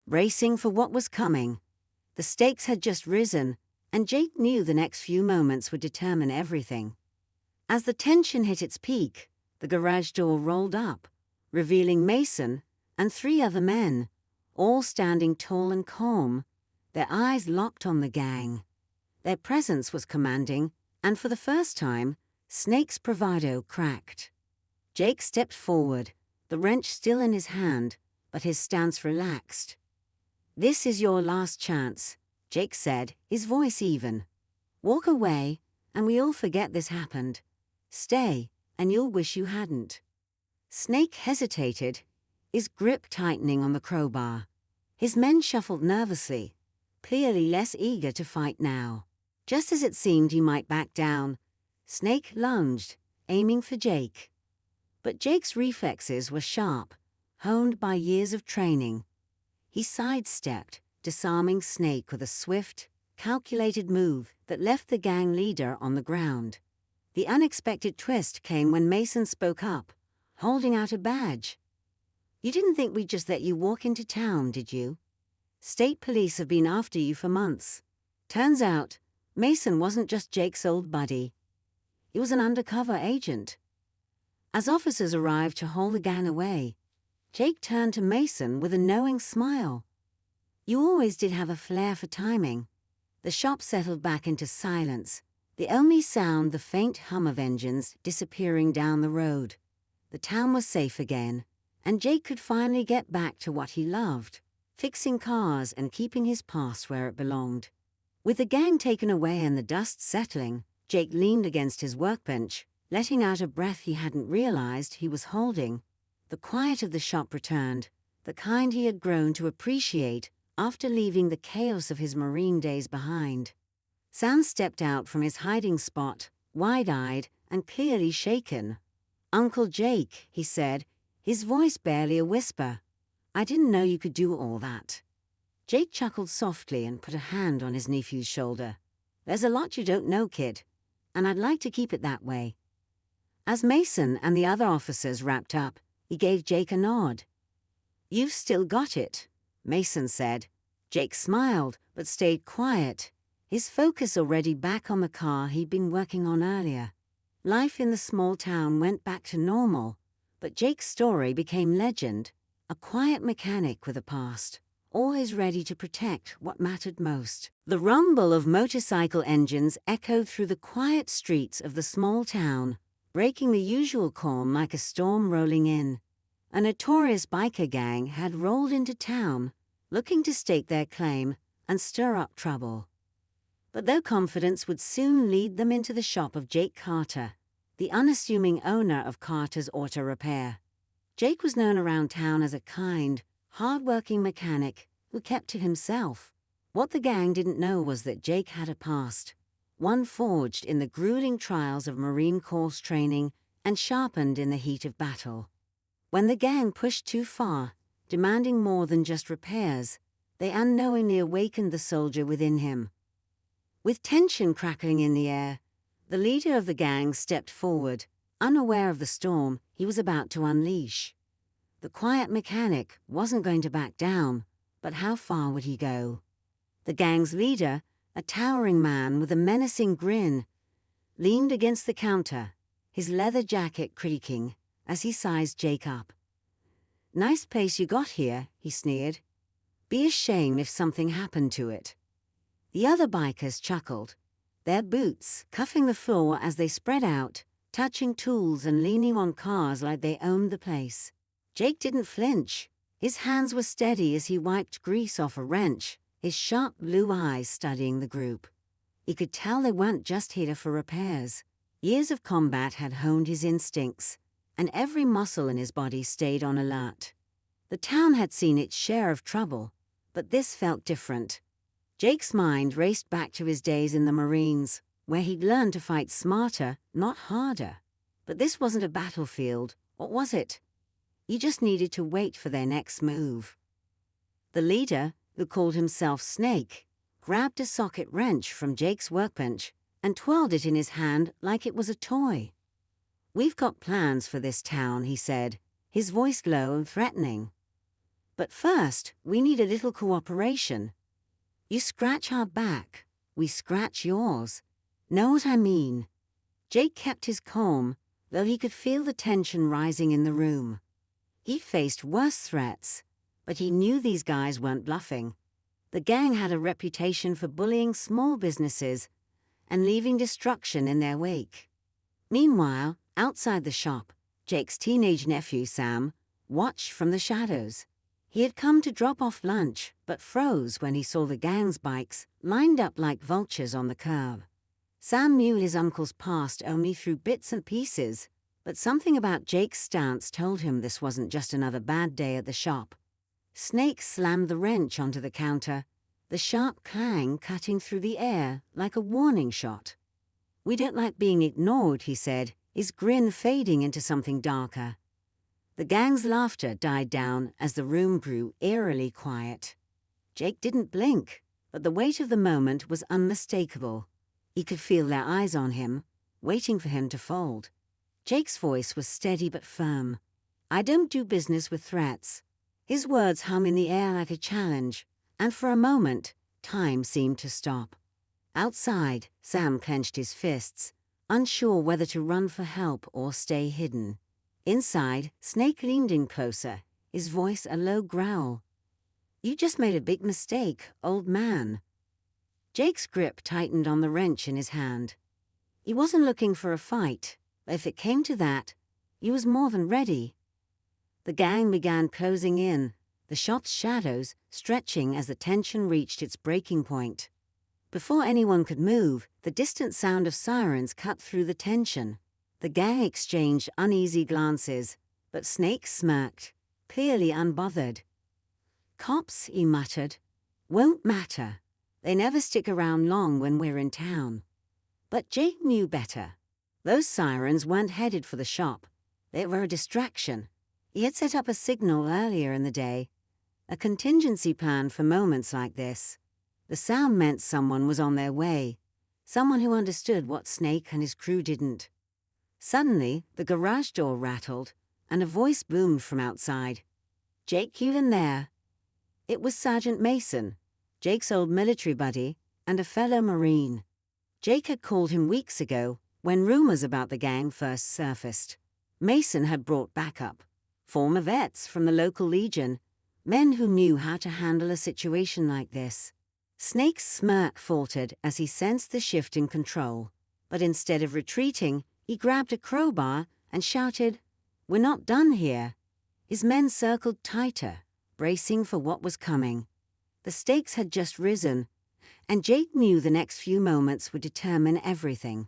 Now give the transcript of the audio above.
bracing for what was coming. The stakes had just risen, and Jake knew the next few moments would determine everything. As the tension hit its peak, the garage door rolled up, revealing Mason and 3 other men, all standing tall and calm, their eyes locked on the gang. Their presence was commanding, and for the first time, Snake's bravado cracked. Jake stepped forward, the wrench still in his hand, but his stance relaxed. "This is your last chance," Jake said, his voice even. "Walk away, and we all forget this happened. Stay, and you'll wish you hadn't." Snake hesitated, his grip tightening on the crowbar. His men shuffled nervously, clearly less eager to fight now. Just as it seemed he might back down, Snake lunged, aiming for Jake. But Jake's reflexes were sharp, honed by years of training. He sidestepped, disarming Snake with a swift, calculated move that left the gang leader on the ground. The unexpected twist came when Mason spoke up, holding out a badge. "You didn't think we'd just let you walk into town, did you? State police have been after you for months." Turns out, Mason wasn't just Jake's old buddy. He was an undercover agent. As officers arrived to haul the gang away, Jake turned to Mason with a knowing smile. "You always did have a flair for timing." The shop settled back into silence, the only sound the faint hum of engines disappearing down the road. The town was safe again, and Jake could finally get back to what he loved, fixing cars and keeping his past where it belonged. With the gang taken away and the dust settling, Jake leaned against his workbench, letting out a breath he hadn't realized he was holding. The quiet of the shop returned, the kind he had grown to appreciate after leaving the chaos of his Marine days behind. Sam stepped out from his hiding spot, wide-eyed and clearly shaken. "Uncle Jake," he said, his voice barely a whisper. "I didn't know you could do all that." Jake chuckled softly and put a hand on his nephew's shoulder. "There's a lot you don't know, kid, and I'd like to keep it that way." As Mason and the other officers wrapped up, he gave Jake a nod. "You've still got it," Mason said. Jake smiled, but stayed quiet, his focus already back on the car he'd been working on earlier. Life in the small town went back to normal, but Jake's story became legend, a quiet mechanic with a past, always ready to protect what mattered most. The rumble of motorcycle engines echoed through the quiet streets of the small town, breaking the usual calm like a storm rolling in. A notorious biker gang had rolled into town, looking to stake their claim and stir up trouble. But their confidence would soon lead them into the shop of Jake Carter, the unassuming owner of Carter's Auto Repair. Jake was known around town as a kind, hard-working mechanic who kept to himself. What the gang didn't know was that Jake had a past, one forged in the grueling trials of Marine Corps training and sharpened in the heat of battle. When the gang pushed too far, demanding more than just repairs, they unknowingly awakened the soldier within him. With tension crackling in the air, the leader of the gang stepped forward, unaware of the storm he was about to unleash. The quiet mechanic wasn't going to back down, but how far would he go? The gang's leader, a towering man with a menacing grin, leaned against the counter, his leather jacket creaking as he sized Jake up. "Nice place you got here," he sneered. "Be ashamed if something happened to it." The other bikers chuckled, their boots cuffing the floor as they spread out, touching tools and leaning on cars like they owned the place. Jake didn't flinch. His hands were steady as he wiped grease off a wrench, his sharp blue eyes studying the group. He could tell they weren't just here for repairs. Years of combat had honed his instincts, and every muscle in his body stayed on alert. The town had seen its share of trouble, but this felt different. Jake's mind raced back to his days in the Marines, where he'd learned to fight smarter, not harder. But this wasn't a battlefield, or was it? You just needed to wait for their next move. The leader, who called himself Snake, grabbed a socket wrench from Jake's workbench and twirled it in his hand like it was a toy. "We've got plans for this town," he said, his voice low and threatening. But first, we need a little cooperation. You scratch our back, we scratch yours. Know what I mean? Jake kept his calm, though he could feel the tension rising in the room. He faced worse threats, but he knew these guys weren't bluffing. The gang had a reputation for bullying small businesses and leaving destruction in their wake. Meanwhile, outside the shop, Jake's teenage nephew, Sam, watched from the shadows. He had come to drop off lunch, but froze when he saw the gang's bikes lined up like vultures on the curb. Sam knew his uncle's past only through bits and pieces, but something about Jake's stance told him this wasn't just another bad day at the shop. Snake slammed the wrench onto the counter, the sharp clang cutting through the air like a warning shot. "We don't like being ignored," he said, his grin fading into something darker. The gang's laughter died down as the room grew eerily quiet. Jake didn't blink, but the weight of the moment was unmistakable. He could feel their eyes on him, waiting for him to fold. Jake's voice was steady but firm. "I don't do business with threats." His words hung in the air like a challenge, and for a moment, time seemed to stop. Outside, Sam clenched his fists, unsure whether to run for help or stay hidden. Inside, Snake leaned in closer, his voice a low growl. "You just made a big mistake, old man." Jake's grip tightened on the wrench in his hand. He wasn't looking for a fight, but if it came to that, he was more than ready. The gang began closing in, the shop's shadows stretching as the tension reached its breaking point. Before anyone could move, the distant sound of sirens cut through the tension. The gang exchanged uneasy glances, but Snake smirked, clearly unbothered. "Cops," he muttered, "won't matter. They never stick around long when we're in town." But Jake knew better. Those sirens weren't headed for the shop. They were a distraction. He had set up a signal earlier in the day, a contingency plan for moments like this. The sound meant someone was on their way, someone who understood what Snake and his crew didn't. Suddenly, the garage door rattled, and a voice boomed from outside. "Jake, you in there?" It was Sergeant Mason, Jake's old military buddy and a fellow Marine. Jake had called him weeks ago when rumors about the gang first surfaced. Mason had brought backup, former vets from the local Legion, men who knew how to handle a situation like this. Snake's smirk faltered as he sensed the shift in control, but instead of retreating, he grabbed a crowbar and shouted, "We're not done here." His men circled tighter, bracing for what was coming. The stakes had just risen, and Jake knew the next few moments would determine everything.